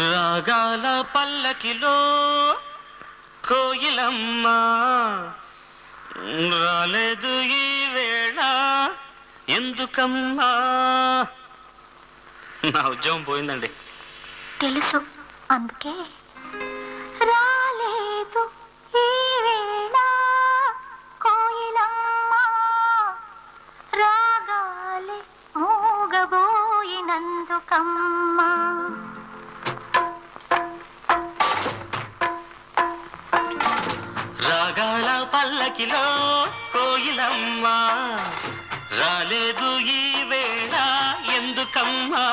రాగాల పల్లకిలో కోయిలమ్మ రాలేదు ఈ వేళ ఎందుకమ్మా. నా ఉద్యోగం పోయిందండి. తెలుసు, అందుకే రాలేదు ఈ వేళ కోయిలమ్మ రాగాలే మూగబోయినందుకమ్మా. రాగాల పల్లకిలో కోయిలమ్మ రాలేదు ఈ వేళ ఎందుకమ్మా.